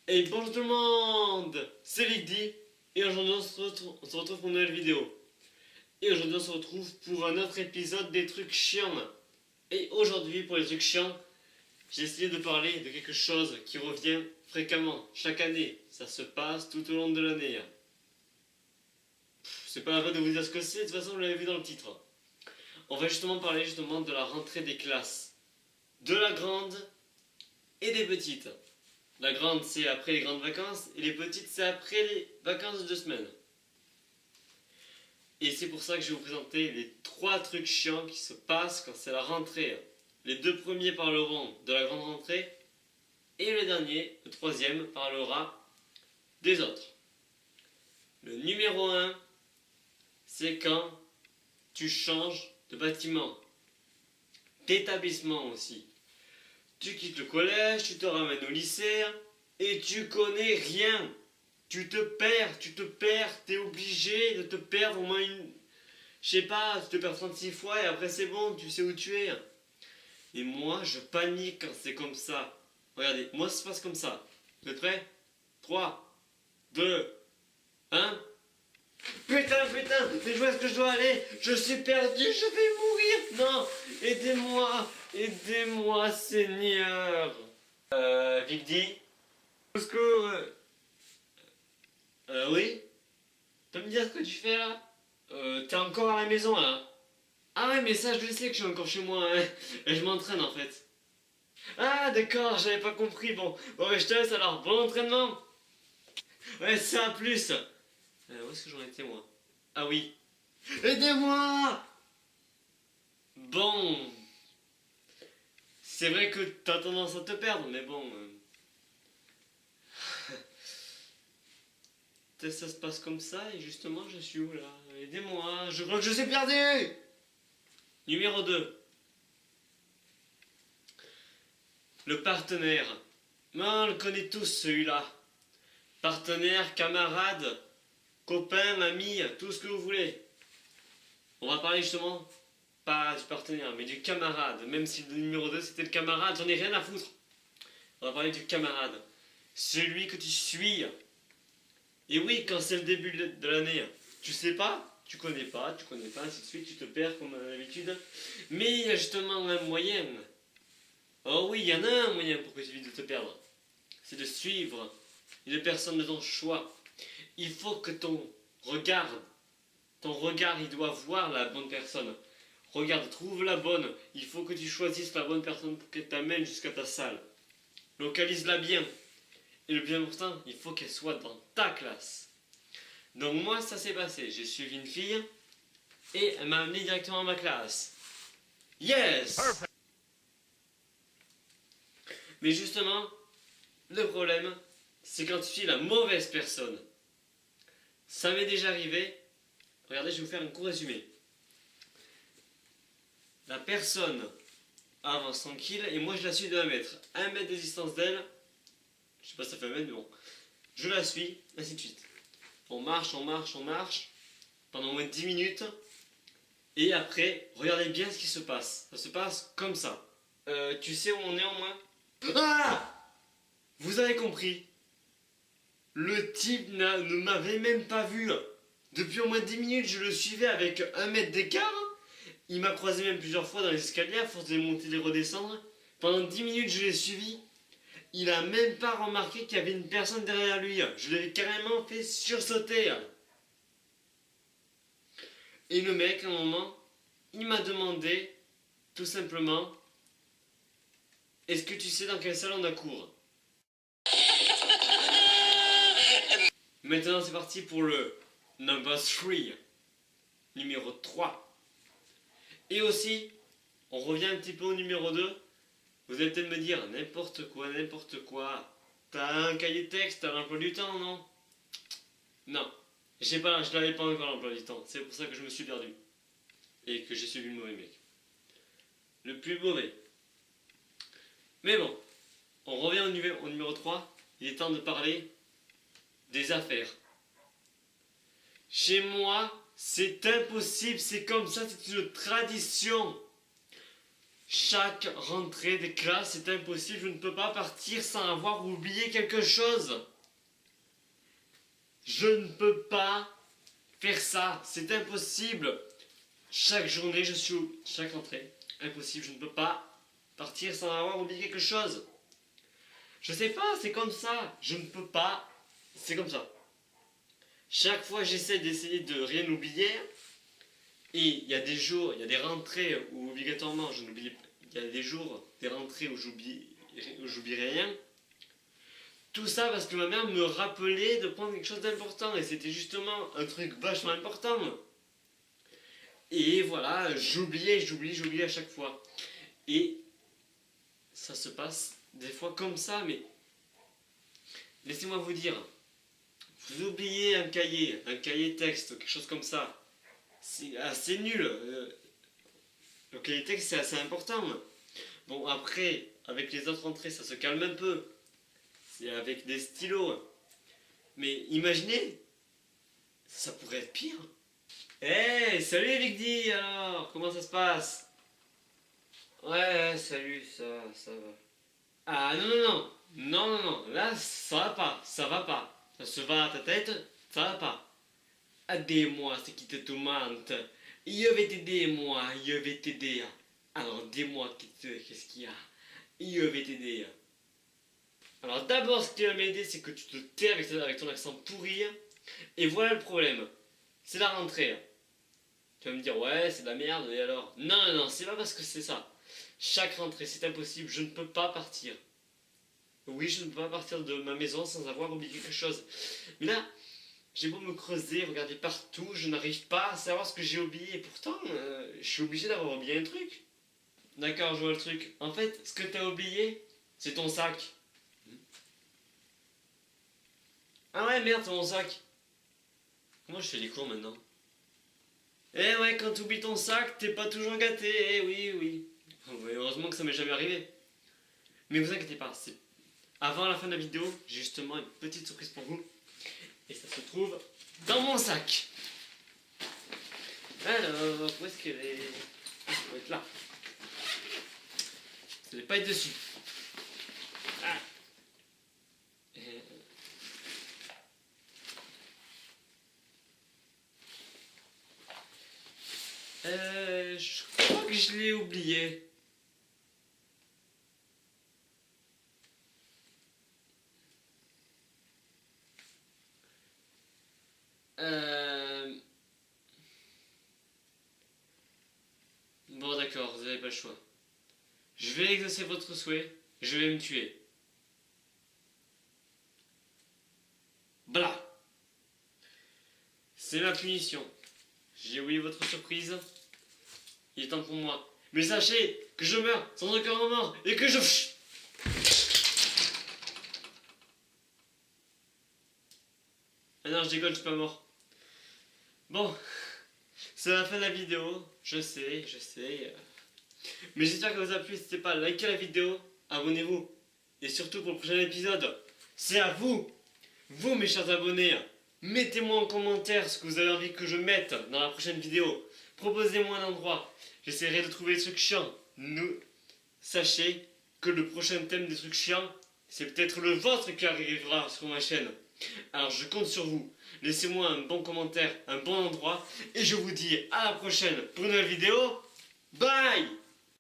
Et bonjour tout le monde, c'est Vigdy et aujourd'hui on se retrouve pour une nouvelle vidéo. Et aujourd'hui on se retrouve pour un autre épisode des trucs chiants. Et aujourd'hui pour les trucs chiants, j'ai essayé de parler de quelque chose qui revient fréquemment, chaque année. Ça se passe tout au long de l'année. C'est pas la peine de vous dire ce que c'est, de toute façon vous l'avez vu dans le titre. On va justement parler de la rentrée des classes. De la grande et des petites. La grande, c'est après les grandes vacances, et les petites, c'est après les vacances de 2 semaines. Et c'est pour ça que je vais vous présenter les 3 trucs chiants qui se passent quand c'est la rentrée. Les 2 premiers parleront de la grande rentrée, et le dernier, le 3e, parlera des autres. Le numéro 1, c'est quand tu changes de bâtiment, d'établissement aussi. Tu quittes le collège, tu te ramènes au lycée et tu connais rien. Tu te perds, t'es obligé de te perdre au moins une... Je sais pas, tu te perds 36 fois et après c'est bon, tu sais où tu es. Et moi, je panique quand c'est comme ça. Regardez, moi ça se passe comme ça. Vous êtes prêts? 3, 2, 1... Putain, mais où est-ce que je dois aller? Je suis perdu, je vais mourir. Non, aidez-moi, Seigneur. Vigdy? Au secours. Oui? Tu peux me dire ce que tu fais là? T'es encore à la maison là? Ah ouais, mais ça je le sais que je suis encore chez moi, hein. Et je m'entraîne en fait. Ah d'accord, j'avais pas compris. Bon, mais je te laisse alors. Bon entraînement. Ouais, ça, plus. Où est-ce que j'en étais moi? Ah oui. Aidez-moi! Bon. C'est vrai que t'as tendance à te perdre, mais bon. Ça se passe comme ça, et justement, je suis où là? Aidez-moi, je crois que je suis perdu! Numéro 2. Le partenaire. On le connaît tous celui-là. Partenaire, camarade, copain, ami, tout ce que vous voulez. On va parler justement, pas du partenaire, mais du camarade. Même si le numéro 2 c'était le camarade, j'en ai rien à foutre. On va parler du camarade. Celui que tu suis. Et oui, quand c'est le début de l'année, tu sais pas, tu connais pas, ainsi de suite, tu te perds comme d'habitude. Mais il y a justement un moyen. Oh oui, il y en a un moyen pour que tu évites de te perdre. C'est de suivre une personne de ton choix. Il faut que ton regard, il doit voir la bonne personne. Regarde, trouve la bonne. Il faut que tu choisisses la bonne personne pour qu'elle t'amène jusqu'à ta salle. Localise-la bien. Et le plus important, il faut qu'elle soit dans ta classe. Donc moi, ça s'est passé. J'ai suivi une fille et elle m'a amené directement à ma classe. Yes! Perfect. Mais justement, le problème, c'est quand tu suis la mauvaise personne. Ça m'est déjà arrivé. Regardez, je vais vous faire un court résumé. La personne avance tranquille et moi je la suis de 1 mètre. 1 mètre de distance d'elle. Je sais pas si ça fait 1 mètre, mais bon. Je la suis, ainsi de suite. On marche pendant au moins 10 minutes. Et après, regardez bien ce qui se passe. Ça se passe comme ça. Tu sais où on est au moins? Ah! Vous avez compris. Le type ne m'avait même pas vu. Depuis au moins 10 minutes, je le suivais avec 1 mètre d'écart. Il m'a croisé même plusieurs fois dans les escaliers, à force de monter et de redescendre. Pendant 10 minutes, je l'ai suivi. Il a même pas remarqué qu'il y avait une personne derrière lui. Je l'ai carrément fait sursauter. Et le mec, à un moment, il m'a demandé, tout simplement, est-ce que tu sais dans quelle salle on a cours? Maintenant, c'est parti pour le number 3, numéro 3. Et aussi, on revient un petit peu au numéro 2. Vous allez peut-être me dire, n'importe quoi. T'as un cahier de texte, t'as l'emploi du temps, non? Non, je n'avais pas encore l'emploi du temps. C'est pour ça que je me suis perdu. Et que j'ai suivi le mauvais mec. Le plus mauvais. Mais bon, on revient au numéro 3. Il est temps de parler des affaires. Chez moi, c'est impossible, c'est comme ça, c'est une tradition. Chaque rentrée des classes, c'est impossible, je ne peux pas partir sans avoir oublié quelque chose. Je ne peux pas faire ça, c'est impossible. Chaque journée, chaque rentrée, impossible, je ne peux pas partir sans avoir oublié quelque chose. Je sais pas, c'est comme ça, je ne peux pas, c'est comme ça. Chaque fois, j'essaie de rien oublier. Et il y a des jours, il y a des rentrées où obligatoirement je n'oublie pas. Il y a des jours, des rentrées où j'oublie rien. Tout ça parce que ma mère me rappelait de prendre quelque chose d'important. Et c'était justement un truc vachement important. Et voilà, j'oubliais à chaque fois. Et ça se passe des fois comme ça, mais laissez-moi vous dire, vous oubliez un cahier texte, quelque chose comme ça. C'est assez nul. Le cahier texte, c'est assez important. Bon, après, avec les autres entrées, ça se calme un peu. C'est avec des stylos. Mais imaginez, ça pourrait être pire. Hey, salut Vigdi, alors, comment ça se passe? Ouais, salut, ça va. Ah, non, là, ça va pas. Ça se va à ta tête, ça va pas. Aidez-moi, c'est qui te tourmente. Je vais t'aider, moi, je vais t'aider. Alors, dis-moi, qu'est-ce qu'il y a? Je vais t'aider. Alors, d'abord, ce qui va m'aider, c'est que tu te tais avec ton accent pourri. Et voilà le problème. C'est la rentrée. Tu vas me dire, ouais, c'est de la merde, et alors? Non, c'est pas parce que c'est ça. Chaque rentrée, c'est impossible, je ne peux pas partir. Oui, je ne peux pas partir de ma maison sans avoir oublié quelque chose. Mais là, j'ai beau me creuser, regarder partout, je n'arrive pas à savoir ce que j'ai oublié. Et pourtant, je suis obligé d'avoir oublié un truc. D'accord, je vois le truc. En fait, ce que tu as oublié, c'est ton sac. Ah ouais, merde, c'est mon sac. Comment je fais les cours maintenant? Eh ouais, quand tu oublies ton sac, t'es pas toujours gâté. Eh oui. Heureusement que ça m'est jamais arrivé. Mais vous inquiétez pas, c'est avant la fin de la vidéo, j'ai justement une petite surprise pour vous. Et ça se trouve dans mon sac. Alors, où est-ce qu'elle est? Ça doit être là. Ça ne doit pas être dessus. Ah. Je crois que je l'ai oublié. Bon d'accord, vous n'avez pas le choix. Je vais exaucer votre souhait, je vais me tuer. Blah. C'est ma punition. J'ai oublié votre surprise. Il est temps pour moi. Mais sachez que je meurs sans aucun moment et que je... Ah non, je déconne, je suis pas mort. Bon, c'est la fin de la vidéo, je sais. Mais j'espère que ça vous a plu, n'hésitez pas à liker la vidéo, abonnez-vous. Et surtout pour le prochain épisode, c'est à vous, mes chers abonnés. Mettez-moi en commentaire ce que vous avez envie que je mette dans la prochaine vidéo. Proposez-moi un endroit, j'essaierai de trouver des trucs chiants. Sachez que le prochain thème des trucs chiants, c'est peut-être le vôtre qui arrivera sur ma chaîne. Alors je compte sur vous. Laissez-moi un bon commentaire, un bon endroit. Et je vous dis à la prochaine pour une nouvelle vidéo. Bye!